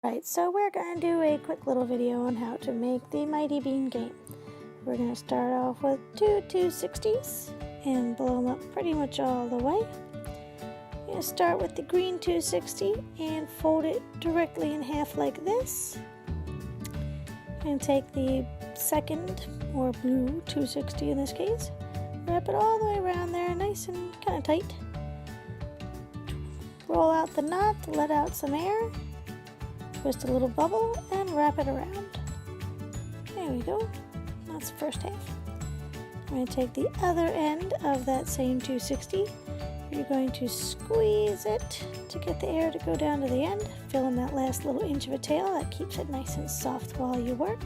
Right, so we're going to do a quick little video on how to make the Mighty Bean game. We're going to start off with two 260s and blow them up pretty much all the way. You're going to start with the green 260 and fold it directly in half like this. And take the second, or blue 260 in this case, wrap it all the way around there nice and kind of tight. Roll out the knot, let out some air. Twist a little bubble and wrap it around. There we go. That's the first half. I'm going to take the other end of that same 260. You're going to squeeze it to get the air to go down to the end. Fill in that last little inch of a tail. That keeps it nice and soft while you work.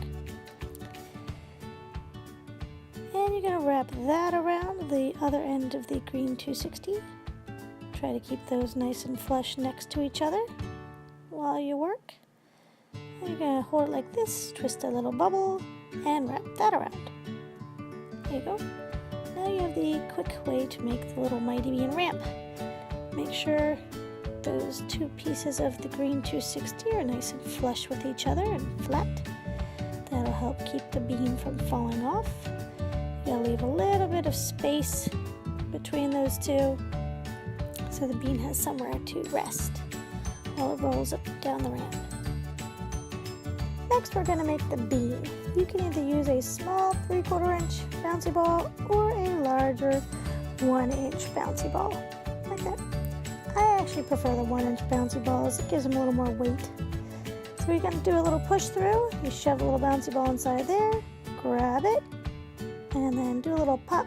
And you're going to wrap that around the other end of the green 260. Try to keep those nice and flush next to each other while you work. And you're going to hold it like this, twist a little bubble, and wrap that around. There you go. Now you have the quick way to make the little Mighty Bean ramp. Make sure those two pieces of the green 260 are nice and flush with each other and flat. That'll help keep the bean from falling off. You gotta leave a little bit of space between those two so the bean has somewhere to rest while it rolls up down the ramp. Next, we're going to make the bean. You can either use a small 3/4 inch bouncy ball or a larger 1 inch bouncy ball, like that. I actually prefer the 1 inch bouncy balls. It gives them a little more weight. So you're going to do a little push through. You shove a little bouncy ball inside there, grab it, and then do a little pop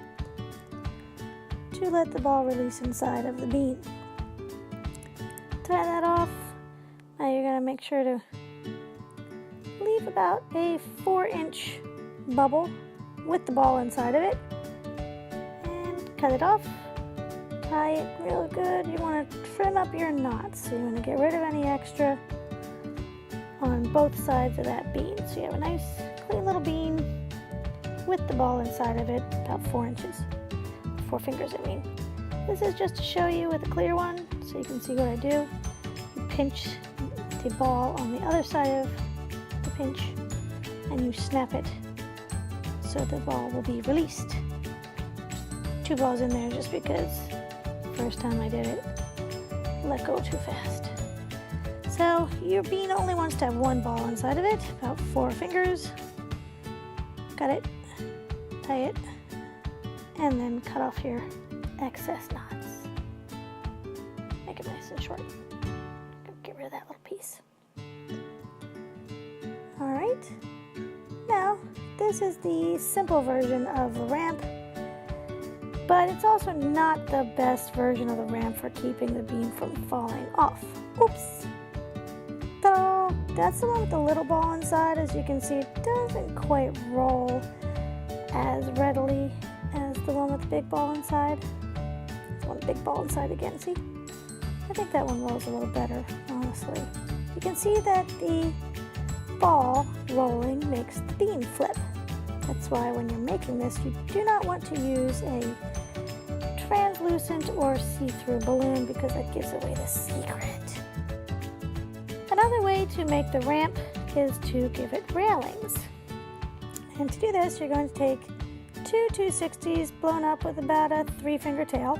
to let the ball release inside of the bean. Tie that off. Now you're going to make sure to leave about a 4 inch bubble with the ball inside of it and cut it off. Tie it real good. You want to trim up your knots, so you want to get rid of any extra on both sides of that bean. So you have a nice clean little bean with the ball inside of it, about 4 inches. 4 fingers, I mean. This is just to show you with a clear one, so you can see what I do. You pinch the ball on the other side of the pinch, and you snap it so the ball will be released. 2 balls in there just because first time I did it, let go too fast. So your bean only wants to have 1 ball inside of it, about 4 fingers. Got it, tie it, and then cut off your excess knots. Make it nice and short. Get rid of that little piece. Alright, now this is the simple version of the ramp, but it's also not the best version of the ramp for keeping the bean from falling off. Oops! So that's the one with the little ball inside. As you can see, it doesn't quite roll as readily as the one with the big ball inside. There's one big ball inside again, see? I think that one rolls a little better, honestly. You can see that the ball rolling makes the bean flip. That's why when you're making this, you do not want to use a translucent or see-through balloon because that gives away the secret. Another way to make the ramp is to give it railings. And to do this, you're going to take 2 260s blown up with about a 3-finger tail.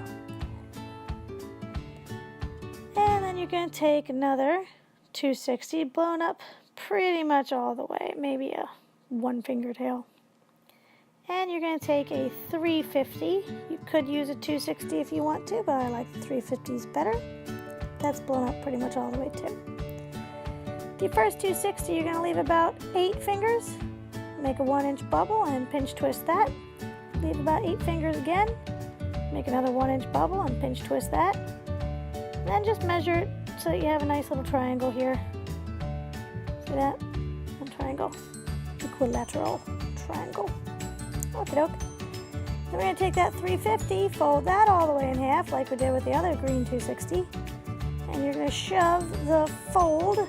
And then you're going to take another 260 blown up pretty much all the way, maybe a 1-finger tail. And you're going to take a 350. You could use a 260 if you want to, but I like the 350s better. That's blown up pretty much all the way too. The first 260, you're going to leave about 8 fingers. Make a 1 inch bubble and pinch twist that. Leave about 8 fingers again. Make another 1 inch bubble and pinch twist that. And then just measure it so that you have a nice little triangle here. See that? A triangle. Equilateral triangle. Okie doke. Then we're going to take that 350, fold that all the way in half like we did with the other green 260. And you're going to shove the fold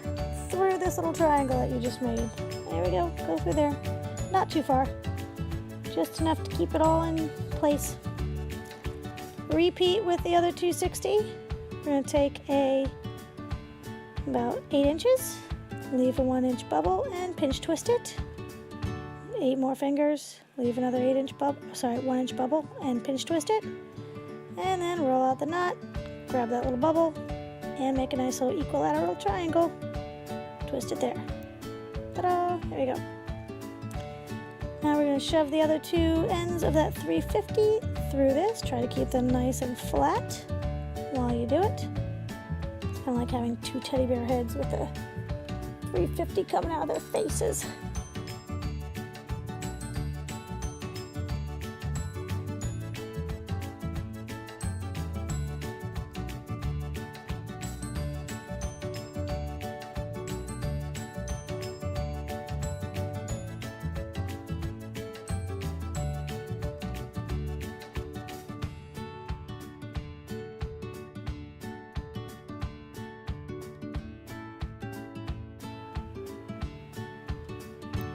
through this little triangle that you just made. There we go. Go through there. Not too far. Just enough to keep it all in place. Repeat with the other 260. We're going to take about 8 inches leave a 1-inch bubble and pinch twist it. 8 more fingers, leave another 1-inch bubble and pinch twist it. And then roll out the knot, grab that little bubble, and make a nice little equilateral triangle. Twist it there. Ta-da! There we go. Now we're going to shove the other 2 ends of that 350 through this. Try to keep them nice and flat while you do it. It's kind of like having 2 teddy bear heads with the 350 coming out of their faces.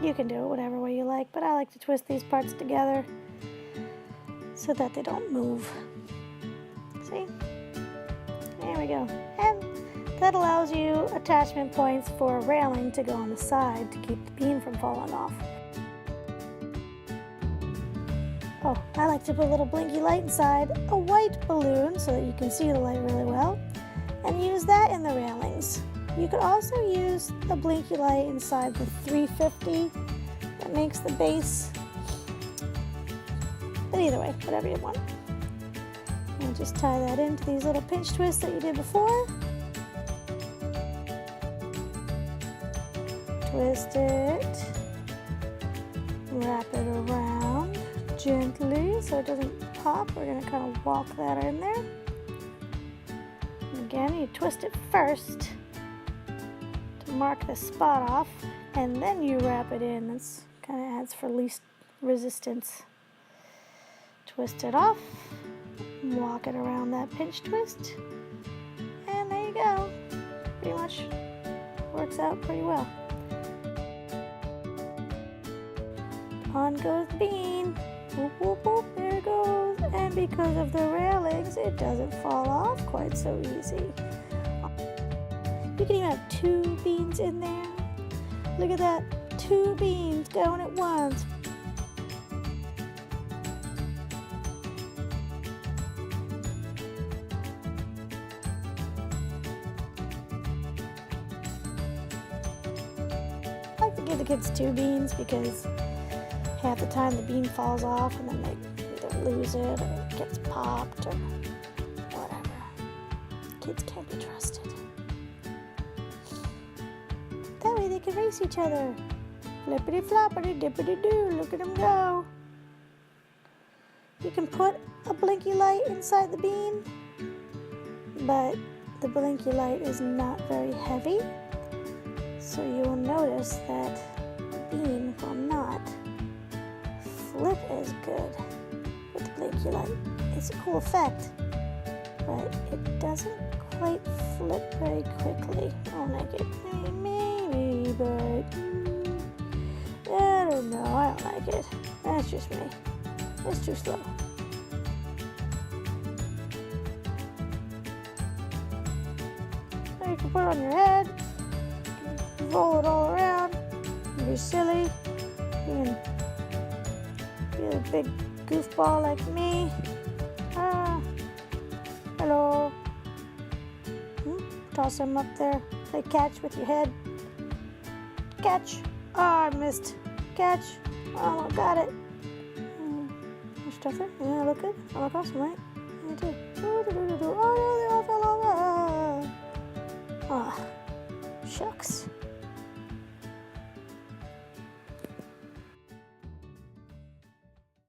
You can do it whatever way you like, but I like to twist these parts together so that they don't move. See? There we go. And that allows you attachment points for a railing to go on the side to keep the beam from falling off. Oh, I like to put a little blinky light inside a white balloon so that you can see the light really well, and use that in the railings. You could also use the blinky light inside the 350 that makes the base. But either way, whatever you want. And just tie that into these little pinch twists that you did before. Twist it. Wrap it around gently so it doesn't pop. We're going to kind of walk that in there. And again, you twist it first. Mark the spot off, and then you wrap it in. This kind of adds for least resistance. Twist it off, walk it around that pinch twist, and there you go. Pretty much works out pretty well. On goes the bean. Whoop, whoop, whoop, there it goes. And because of the railings, it doesn't fall off quite so easy. You can even have 2 beans in there. Look at that, 2 beans going at once. I like to give the kids 2 beans because half the time the bean falls off and then they either lose it or it gets popped or whatever. Kids can't be trusted. That way they can race each other. Flippity floppity dippity doo, look at them go. You can put a blinky light inside the bean, but the blinky light is not very heavy, so you'll notice that the bean will not flip as good with the blinky light. It's a cool effect, but it doesn't quite flip very quickly. I'll make it maybe, but I don't know. I don't like it. That's just me. It's too slow. Or you can put it on your head, roll it all around, be silly. You can be a big goofball like me. Hello. Toss them up there. Play catch with your head. Catch. Oh, I missed. Catch. Oh, got it. There's stuff there. Yeah, look good. I look awesome, right? Yeah, I do.